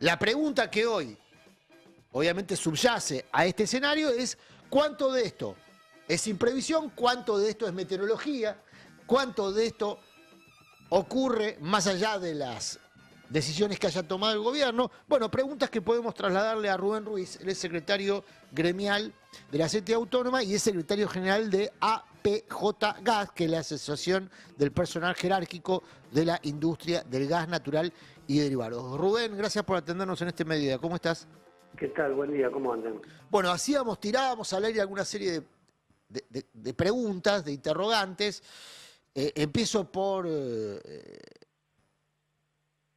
La pregunta que hoy, obviamente, subyace a este escenario es ¿cuánto de esto es imprevisión? ¿Cuánto de esto es meteorología? ¿Cuánto de esto ocurre más allá de las decisiones que haya tomado el gobierno? Bueno, preguntas que podemos trasladarle a Rubén Ruiz, él es secretario gremial de la CTA Autónoma y es secretario general de APJ-Gas, que es la Asociación del Personal Jerárquico de la Industria del Gas Natural y Derivados. Rubén, gracias por atendernos en este mediodía. ¿Cómo estás? ¿Qué tal? Buen día, ¿cómo andan? Bueno, tirábamos al aire alguna serie de preguntas, de interrogantes. Empiezo por,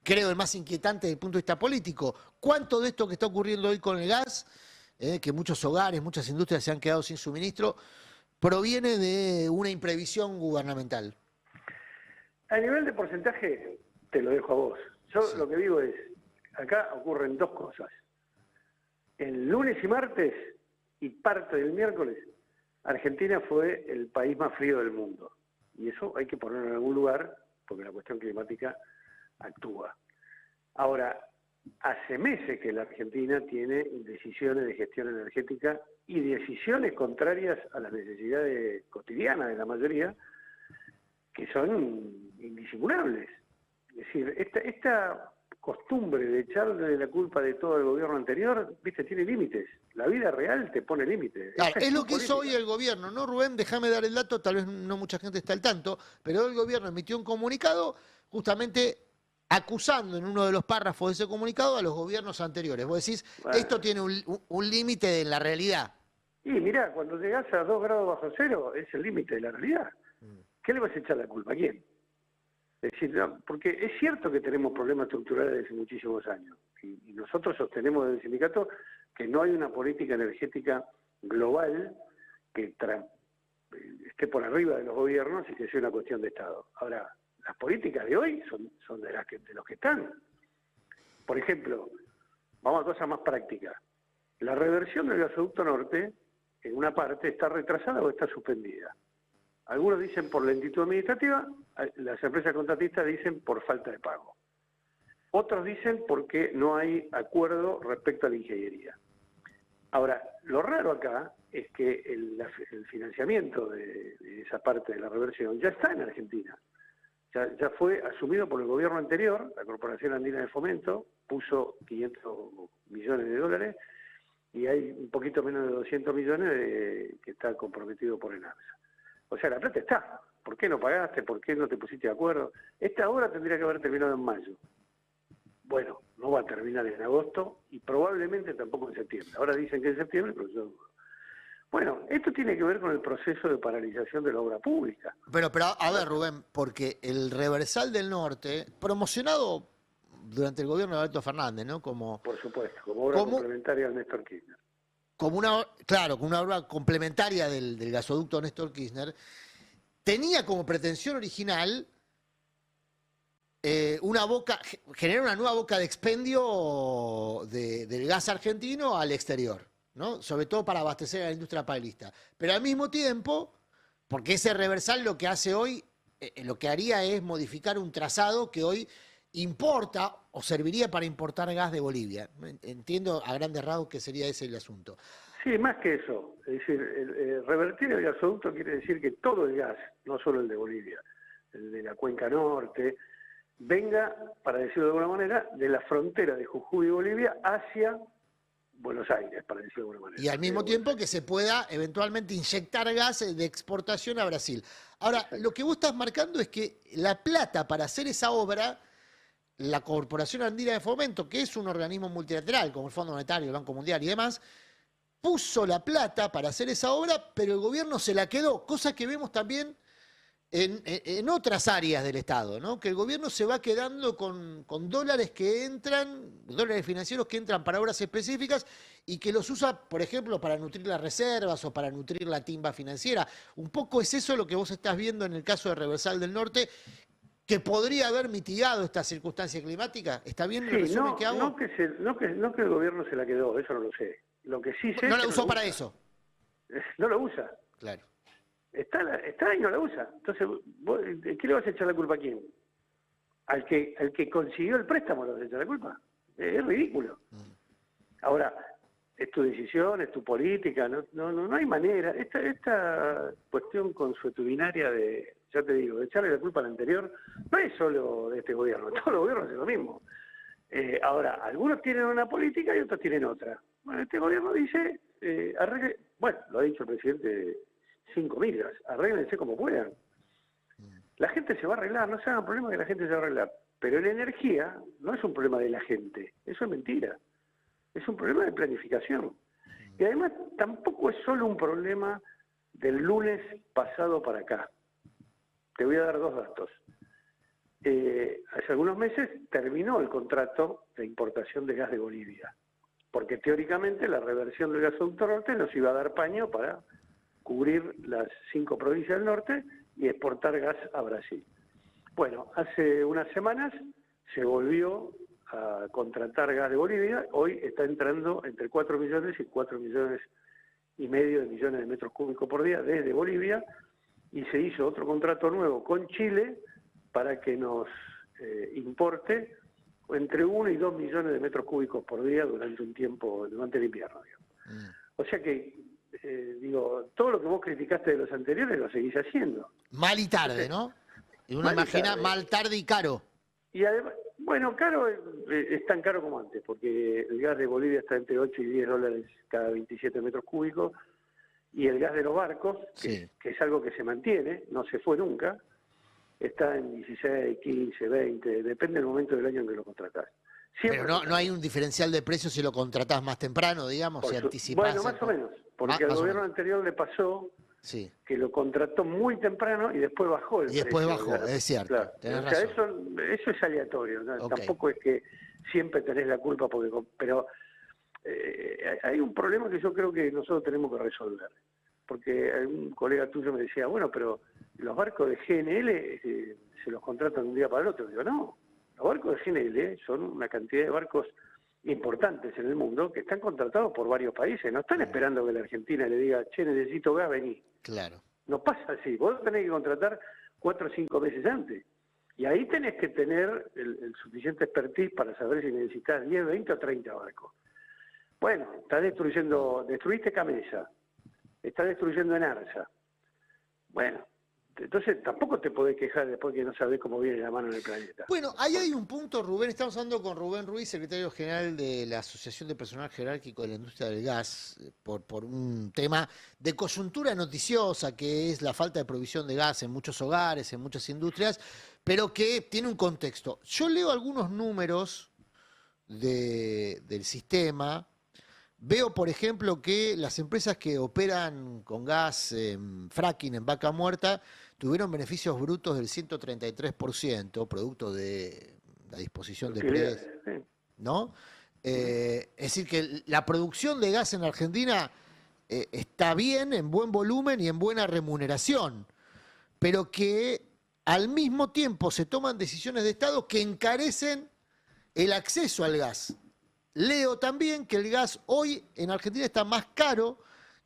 creo, el más inquietante desde el punto de vista político. ¿Cuánto de esto que está ocurriendo hoy con el gas, que muchos hogares, muchas industrias se han quedado sin suministro, proviene de una imprevisión gubernamental? A nivel de porcentaje, te lo dejo a vos. Yo lo que digo es, acá ocurren dos cosas. El lunes y martes, y parte del miércoles, Argentina fue el país más frío del mundo. Y eso hay que ponerlo en algún lugar, porque la cuestión climática actúa. Ahora, hace meses que la Argentina tiene decisiones de gestión energética y decisiones contrarias a las necesidades cotidianas de la mayoría, que son indisimulables. Es decir, esta costumbre de echarle la culpa de todo al gobierno anterior, viste, tiene límites. La vida real te pone límites. Claro, es lo que hizo hoy el gobierno, ¿no, Rubén? Déjame dar el dato, tal vez no mucha gente está al tanto, pero hoy el gobierno emitió un comunicado justamente acusando en uno de los párrafos de ese comunicado a los gobiernos anteriores. Vos decís, Bueno, esto tiene un límite en la realidad. y mirá, cuando llegás a 2 grados bajo cero, es el límite de la realidad. ¿Qué le vas a echar la culpa? ¿A quién? Es decir, no, porque es cierto que tenemos problemas estructurales desde muchísimos años. Y nosotros sostenemos desde el sindicato que no hay una política energética global que esté por arriba de los gobiernos y que sea una cuestión de Estado. Ahora, las políticas de hoy son de los que están. Por ejemplo, vamos a cosas más prácticas. La reversión del gasoducto norte, en una parte, está retrasada o está suspendida. Algunos dicen por lentitud administrativa, las empresas contratistas dicen por falta de pago. Otros dicen porque no hay acuerdo respecto a la ingeniería. Ahora, lo raro acá es que el financiamiento de esa parte de la reversión ya está en Argentina. Ya fue asumido por el gobierno anterior, la Corporación Andina de Fomento, puso 500 millones de dólares y hay un poquito menos de 200 millones que está comprometido por ENARSA. O sea, la plata está. ¿Por qué no pagaste? ¿Por qué no te pusiste de acuerdo? Esta obra tendría que haber terminado en mayo. Bueno, no va a terminar en agosto y probablemente tampoco en septiembre. Ahora dicen que en septiembre, pero yo dudo. Bueno, esto tiene que ver con el proceso de paralización de la obra pública. Pero a ver, Rubén, porque el Reversal del Norte, promocionado durante el gobierno de Alberto Fernández, ¿no? Por supuesto, como obra complementaria al Néstor Kirchner. Como una obra complementaria del gasoducto Néstor Kirchner, tenía como pretensión original generar una nueva boca de expendio del gas argentino al exterior, ¿no? Sobre todo para abastecer a la industria paelista. Pero al mismo tiempo, porque ese reversal lo que hace hoy, lo que haría es modificar un trazado que hoy importa o serviría para importar gas de Bolivia. Entiendo a grandes rasgos que sería ese el asunto. Sí, más que eso. Es decir, revertir el gasoducto quiere decir que todo el gas, no solo el de Bolivia, el de la cuenca norte, venga, para decirlo de alguna manera, de la frontera de Jujuy y Bolivia hacia Buenos Aires, para decirlo de alguna manera. Y al mismo tiempo que se pueda eventualmente inyectar gas de exportación a Brasil. Ahora, Exacto. lo que vos estás marcando es que la plata para hacer esa obra, la Corporación Andina de Fomento, que es un organismo multilateral, como el Fondo Monetario, el Banco Mundial y demás, puso la plata para hacer esa obra, pero el gobierno se la quedó, cosa que vemos también en otras áreas del Estado, ¿no? Que el gobierno se va quedando con dólares que entran, dólares financieros que entran para obras específicas y que los usa, por ejemplo, para nutrir las reservas o para nutrir la timba financiera. Un poco es eso lo que vos estás viendo en el caso de Reversal del Norte, que podría haber mitigado esta circunstancia climática. ¿Está bien el resumen que hago? No que el gobierno se la quedó, eso no lo sé. Lo que sí sé No es la que usó no para usa. eso. No lo usa. Claro. Está y no la usa. Entonces, ¿qué le vas a echar la culpa a quién? Al que consiguió el préstamo le vas a echar la culpa. Es ridículo. Ahora, es tu decisión, es tu política, no hay manera. Esta cuestión consuetudinaria de, ya te digo, de echarle la culpa al anterior, no es solo de este gobierno, todos los gobiernos hacen lo mismo. Ahora, algunos tienen una política y otros tienen otra. Bueno, este gobierno dice, bueno, lo ha dicho el presidente 5.000 veces, arréglense como puedan. La gente se va a arreglar, no se hagan problema que la gente se va a arreglar. Pero la energía no es un problema de la gente, eso es mentira. Es un problema de planificación. Y además tampoco es solo un problema del lunes pasado para acá. Te voy a dar 2 datos. Hace algunos meses terminó el contrato de importación de gas de Bolivia, porque teóricamente la reversión del gasoducto norte nos iba a dar paño para cubrir las 5 provincias del norte y exportar gas a Brasil. Bueno, hace unas semanas se volvió a contratar gas de Bolivia, hoy está entrando entre 4 millones y 4 millones y medio de millones de metros cúbicos por día desde Bolivia, y se hizo otro contrato nuevo con Chile para que nos importe entre 1 y 2 millones de metros cúbicos por día durante un tiempo, durante el invierno, digamos. O sea que, digo, todo lo que vos criticaste de los anteriores lo seguís haciendo. Mal y tarde, ¿no? Y uno imagina mal, tarde y caro. Y además, bueno, caro es tan caro como antes, porque el gas de Bolivia está entre 8 y 10 dólares cada 27 metros cúbicos, y el gas de los barcos, que es algo que se mantiene, no se fue nunca, está en 16, 15, 20, depende del momento del año en que lo contratás. Pero no hay un diferencial de precios si lo contratás más temprano, digamos, si anticipás. Bueno, más o menos, porque al gobierno anterior le pasó que lo contrató muy temprano y después bajó el precio. Y después bajó, es cierto. Claro. Tenés o sea, razón. eso es aleatorio, ¿no? Okay. Tampoco es que siempre tenés la culpa, pero hay un problema que yo creo que nosotros tenemos que resolver. Porque un colega tuyo me decía, bueno, pero los barcos de GNL se los contratan de un día para el otro. Digo, no, los barcos de GNL son una cantidad de barcos importantes en el mundo que están contratados por varios países. No están esperando que la Argentina le diga, che, necesito gas, vení. Claro. No pasa así. Vos tenés que contratar 4 o 5 meses antes. Y ahí tenés que tener el suficiente expertise para saber si necesitas 10, 20 o 30 barcos. Bueno, destruiste Camesa, estás destruyendo Enarsa. Bueno, entonces tampoco te podés quejar después que no sabés cómo viene la mano en el planeta. Bueno, ahí hay un punto, Rubén, estamos hablando con Rubén Ruiz, secretario general de la Asociación de Personal Jerárquico de la Industria del Gas, por un tema de coyuntura noticiosa, que es la falta de provisión de gas en muchos hogares, en muchas industrias, pero que tiene un contexto. Yo leo algunos números del sistema. Veo, por ejemplo, que las empresas que operan con gas fracking en Vaca Muerta tuvieron beneficios brutos del 133%, producto de la disposición de precios, ¿no? Es decir, que la producción de gas en Argentina está bien, en buen volumen y en buena remuneración, pero que al mismo tiempo se toman decisiones de Estado que encarecen el acceso al gas. Leo también que el gas hoy en Argentina está más caro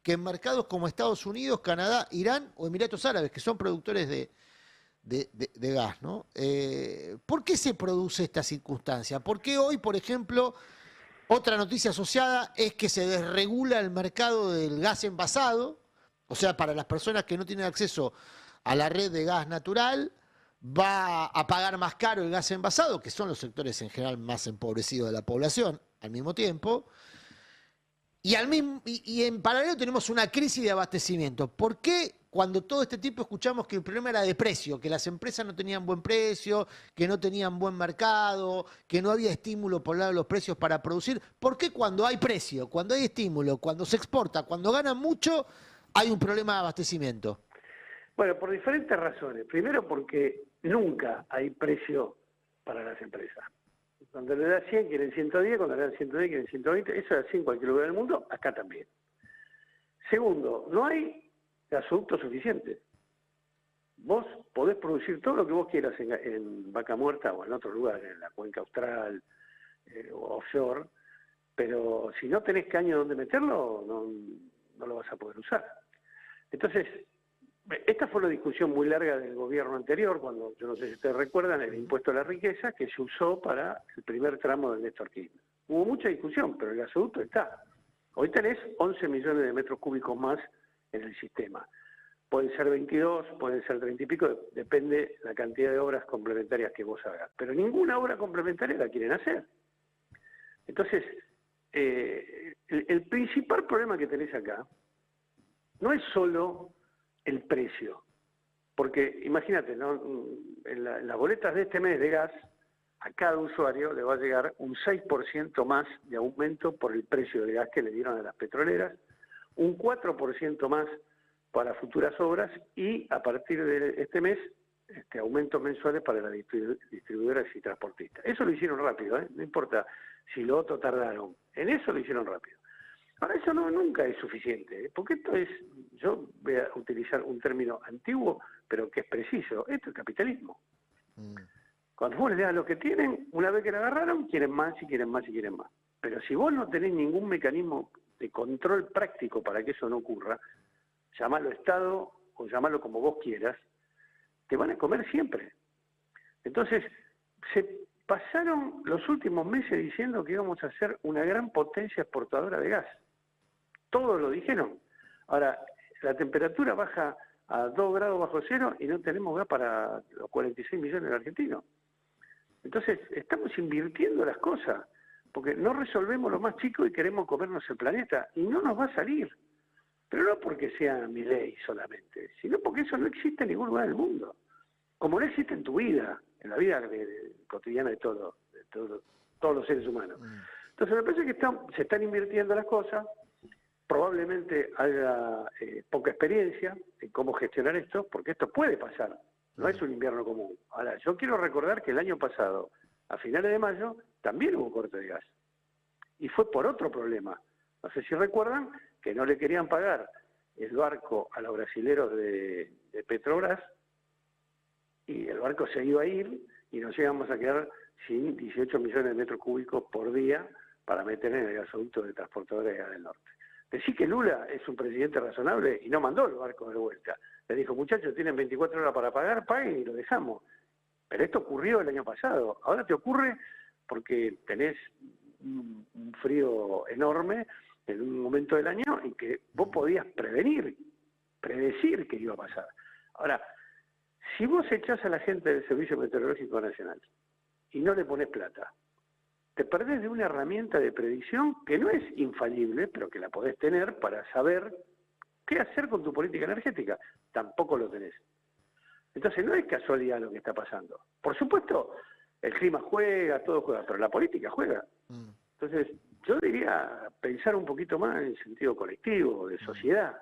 que en mercados como Estados Unidos, Canadá, Irán o Emiratos Árabes, que son productores de gas, ¿no? ¿Por qué se produce esta circunstancia? ¿Por qué hoy, por ejemplo, otra noticia asociada es que se desregula el mercado del gas envasado? O sea, para las personas que no tienen acceso a la red de gas natural, va a pagar más caro el gas envasado, que son los sectores en general más empobrecidos de la población, al mismo tiempo. Y en paralelo tenemos una crisis de abastecimiento. ¿Por qué cuando todo este tiempo escuchamos que el problema era de precio, que las empresas no tenían buen precio, que no tenían buen mercado, que no había estímulo por lado de los precios para producir? ¿Por qué cuando hay precio, cuando hay estímulo, cuando se exporta, cuando ganan mucho, hay un problema de abastecimiento? Bueno, por diferentes razones. Primero porque nunca hay precio para las empresas. Cuando le da 100 quieren 110, cuando le dan 110 quieren 120, eso es así en cualquier lugar del mundo, acá también. Segundo, no hay gasoductos suficientes. Vos podés producir todo lo que vos quieras en Vaca Muerta o en otro lugar, en la cuenca austral o offshore, pero si no tenés caño donde meterlo, no lo vas a poder usar. Entonces, Esta fue una discusión muy larga del gobierno anterior, cuando, yo no sé si ustedes recuerdan, el impuesto a la riqueza, que se usó para el primer tramo del Néstor Kirchner. Hubo mucha discusión, pero el gasoducto está. Hoy tenés 11 millones de metros cúbicos más en el sistema. Pueden ser 22, pueden ser 30 y pico, depende la cantidad de obras complementarias que vos hagas. Pero ninguna obra complementaria la quieren hacer. Entonces, el principal problema que tenés acá no es solo el precio, porque imagínate, ¿no? En las boletas de este mes de gas, a cada usuario le va a llegar un 6% más de aumento por el precio del gas que le dieron a las petroleras, un 4% más para futuras obras y a partir de este mes aumentos mensuales para las distribuidoras y transportistas. Eso lo hicieron rápido, ¿eh? No importa si lo otro tardaron, en eso lo hicieron rápido. Ahora, eso nunca es suficiente, ¿eh? Porque esto es, yo voy a utilizar un término antiguo, pero que es preciso, esto es capitalismo. Cuando vos les das a los que tienen, una vez que la agarraron, quieren más y quieren más y quieren más. Pero si vos no tenés ningún mecanismo de control práctico para que eso no ocurra, llamalo Estado o llamalo como vos quieras, te van a comer siempre. Entonces, se pasaron los últimos meses diciendo que íbamos a ser una gran potencia exportadora de gas. Todos lo dijeron. Ahora, la temperatura baja a 2 grados bajo cero y no tenemos gas para los 46 millones de argentinos. Entonces, estamos invirtiendo las cosas, porque no resolvemos lo más chico y queremos comernos el planeta, y no nos va a salir. Pero no porque sea mi ley solamente, sino porque eso no existe en ningún lugar del mundo. Como no existe en tu vida, en la vida cotidiana de todos los seres humanos. Entonces, me parece que se están invirtiendo las cosas. Probablemente haya poca experiencia en cómo gestionar esto, porque esto puede pasar, no es un invierno común. Ahora, yo quiero recordar que el año pasado, a finales de mayo, también hubo corte de gas. Y fue por otro problema. No sé si recuerdan que no le querían pagar el barco a los brasileros de Petrobras, y el barco se iba a ir, y nos íbamos a quedar sin 18 millones de metros cúbicos por día para meter en el gasoducto de transportadores de gas del norte. Decir que Lula es un presidente razonable y no mandó el barco de vuelta. Le dijo, muchachos, tienen 24 horas para pagar, paguen y lo dejamos. Pero esto ocurrió el año pasado. Ahora te ocurre porque tenés un frío enorme en un momento del año en que vos podías predecir que iba a pasar. Ahora, si vos echás a la gente del Servicio Meteorológico Nacional y no le pones plata, te perdés de una herramienta de predicción que no es infalible, pero que la podés tener para saber qué hacer con tu política energética. Tampoco lo tenés. Entonces no es casualidad lo que está pasando. Por supuesto, el clima juega, todo juega, pero la política juega. Entonces, yo diría pensar un poquito más en sentido colectivo, de sociedad,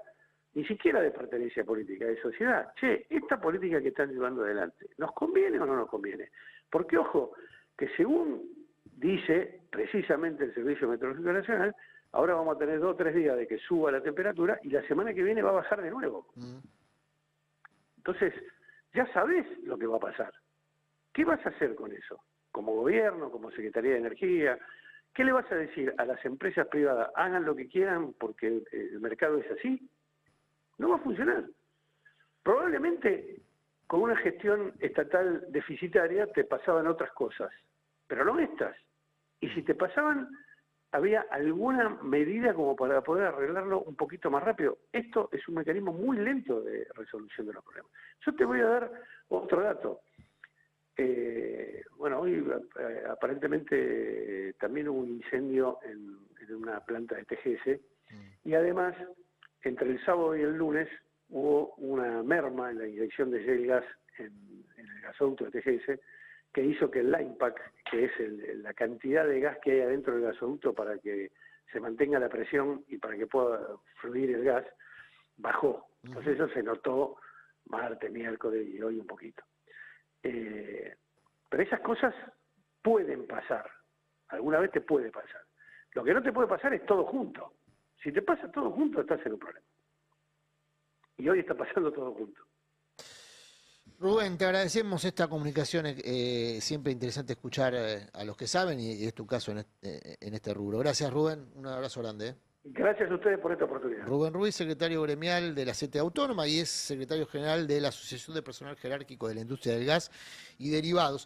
ni siquiera de pertenencia política, de sociedad. Che, esta política que están llevando adelante, ¿nos conviene o no nos conviene? Porque, ojo, que según dice precisamente el Servicio Meteorológico Nacional, ahora vamos a tener 2 o 3 días de que suba la temperatura y la semana que viene va a bajar de nuevo. Entonces, ya sabés lo que va a pasar. ¿Qué vas a hacer con eso? Como gobierno, como Secretaría de Energía, ¿qué le vas a decir a las empresas privadas? Hagan lo que quieran porque el mercado es así. No va a funcionar. Probablemente con una gestión estatal deficitaria te pasaban otras cosas, pero no estas. Y si te pasaban, había alguna medida como para poder arreglarlo un poquito más rápido. Esto es un mecanismo muy lento de resolución de los problemas. Yo te voy a dar otro dato. Bueno, hoy aparentemente también hubo un incendio en una planta de TGS, y además, entre el sábado y el lunes, hubo una merma en la inyección de shale gas en el gasoducto de TGS, que hizo que el line pack, que es la cantidad de gas que hay adentro del gasoducto para que se mantenga la presión y para que pueda fluir el gas, bajó. Entonces eso se notó martes, miércoles y hoy un poquito. Pero esas cosas pueden pasar. Alguna vez te puede pasar. Lo que no te puede pasar es todo junto. Si te pasa todo junto, estás en un problema. Y hoy está pasando todo junto. Rubén, te agradecemos esta comunicación, siempre interesante escuchar a los que saben, y es tu caso en este rubro. Gracias, Rubén, un abrazo grande. Gracias a ustedes por esta oportunidad. Rubén Ruiz, secretario gremial de la CTA Autónoma y es secretario general de la Asociación de Personal Jerárquico de la Industria del Gas y Derivados.